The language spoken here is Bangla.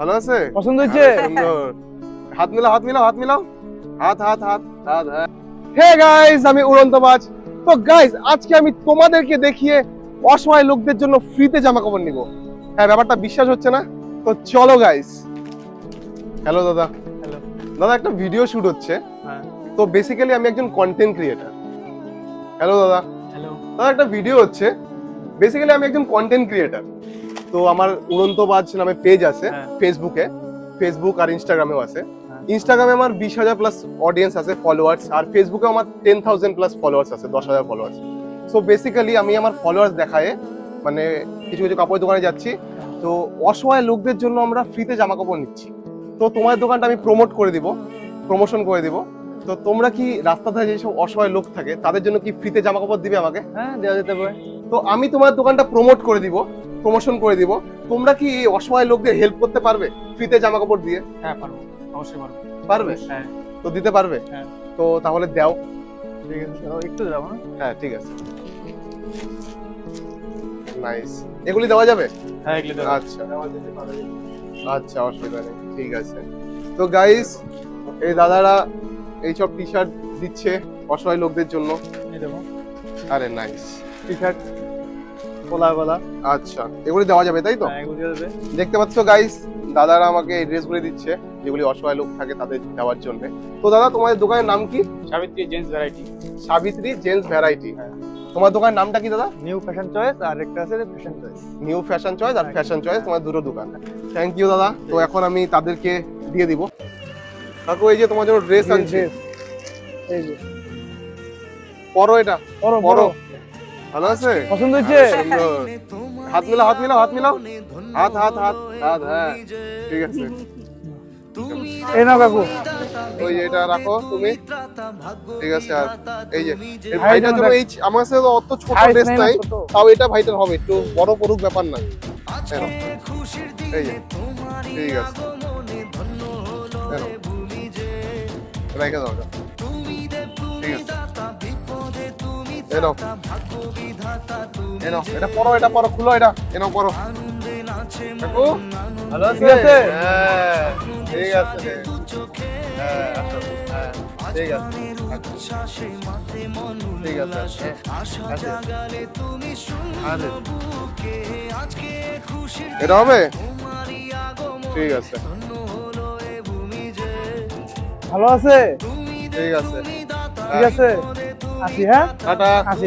ভালো আছে? পছন্দ হয়েছে? সুন্দর। হাত মিলাও, হাত মিলাও, হাত মিলাও। হাত হাত হাত হাত হ্যাঁ। হে গাইস, আমি উড়ন্তবাজ। তো গাইস, আজকে আমি তোমাদেরকে দেখিয়ে অসহায় লোকদের জন্য ফ্রিতে জামা কাপড় নিব। হ্যাঁ, ব্যাপারটা বিশ্বাস হচ্ছে না? তো চলো গাইস। হ্যালো দাদা। হ্যালো। দাদা, একটা ভিডিও শুট হচ্ছে। হ্যাঁ। তো বেসিক্যালি আমি একজন কন্টেন্ট ক্রিয়েটার। হ্যালো দাদা। হ্যালো। দাদা, একটা ভিডিও হচ্ছে। বেসিক্যালি আমি একজন কন্টেন্ট ক্রিয়েটার। তো আমার উড়ন্তবাজ নামে পেজ আছে হ্যাঁ। ফেসবুকে। ফেসবুক আর ইনস্টাগ্রামেও আছে। হ্যাঁ। ইনস্টাগ্রামে আমার 20,000 প্লাস অডিয়েন্স আছে, ফলোয়ার্স। আর ফেসবুকে আমার 10,000 প্লাস ফলোয়ার্স আছে, 10,000 ফলোয়ার্স। সো বেসিক্যালি আমি আমার ফলোয়ার্স দেখায় মানে কিছু কিছু কাপড়ের দোকানে যাচ্ছি। তো অসহায় লোকদের জন্য আমরা ফ্রিতে জামা কাপড় নিচ্ছি। তো তোমার দোকানটা আমি প্রমোট করে দিব, প্রমোশন করে দিব। তো তোমরা কি রাস্তা ধারে যেসব অসহায় লোক থাকে তাদের জন্য কি ফ্রিতে জামা কাপড় দিবে আমাকে? হ্যাঁ, দেওয়া যেতে পারে। তো আমি তোমার দোকানটা প্রমোট করে দিব, প্রমোশন করে দিব। তোমরা কি এই অসহায় লোকদের হেল্প করতে পারবে ফ্রিতে জামা কাপড় দিয়ে? হ্যাঁ, পারবো, অবশ্যই পারবো। পারবে? হ্যাঁ। তো দিতে পারবে? হ্যাঁ। তো তাহলে দাও। ঠিক আছে, একটু যাবো না? হ্যাঁ, ঠিক আছে। নাইস। এগুলি দেওয়া যাবে? হ্যাঁ, এগুলো দেবো। আচ্ছা আচ্ছা, অসুবিধা নেই, ঠিক আছে। তো গাইস, এই দাদারা এইসব টি শার্ট দিচ্ছে অসহায় লোকদের জন্য। এই দেবো। আরে নাইস। টি শার্ট, কোলা কোলা। আচ্ছা, এগুলি দেওয়া যাবে তাই তো? হ্যাঁ, এগুলো দিয়ে দেবে। দেখতে পাচ্ছ গাইস, দাদারা আমাকে এই ড্রেসগুলি দিচ্ছে যেগুলি অসহায় লোক থাকে তাদের দেওয়ার জন্য। তো দাদা, তোমাদের দোকানের নাম কি? Savitri gents variety. Savitri gents variety. হ্যাঁ। তোমার দোকানের নামটা কি দাদা? নিউ ফ্যাশন চয়েস, আর একটা আছে fashion choice. New fashion choice আর ফ্যাশন চয়েস, তোমার দুটো দোকান। থ্যাংক ইউ দাদা। তো এখন আমি তাদেরকে দিয়ে দিব। কাকু, এই যে তোমার জন্য ড্রেস আনছি, এই যে পরো এটা। পরো পরো। পরো। ভালো আছে? পছন্দ হয়েছে? সুন্দর। হাত মিলাও, হাত মিলাও, হাত মিলাও। হাত হাত হাত হাত হ্যাঁ, ঠিক আছে। এই নাও কাকু। ওই যে এটা রাখো তুমি, ঠিক আছে। আর এই যে এই ভাই ভাইটার জন্য দেখ। এই আমার সাথে তো অত ছোট Size ড্রেস নেই না নাই, ছোট। তাও এটা ভাইটার হবে, একটু বড় পড়ুক ব্যাপার না। এই নাও। এই যে ঠিক আছে, এই নাও। রেখে দাও এটা। ঠিক আছে, এই নাও। এই নাও, এটা পরো, এটা পরো, খুলো এটা, এই নাও পরো। কাকু, ভালো আছে? ঠিক আছে? হ্যাঁ, ঠিক আছে। হ্যাঁ, আসো। হ্যাঁ, ঠিক আছে। আচ্ছা। ঠিক আছে। আচ্ছা। আরে, এটা হবে? ঠিক আছে, ভালো আছে? ঠিক আছে। ঠিক আছে, আসি। হ্যাঁ, টাটা। আসি।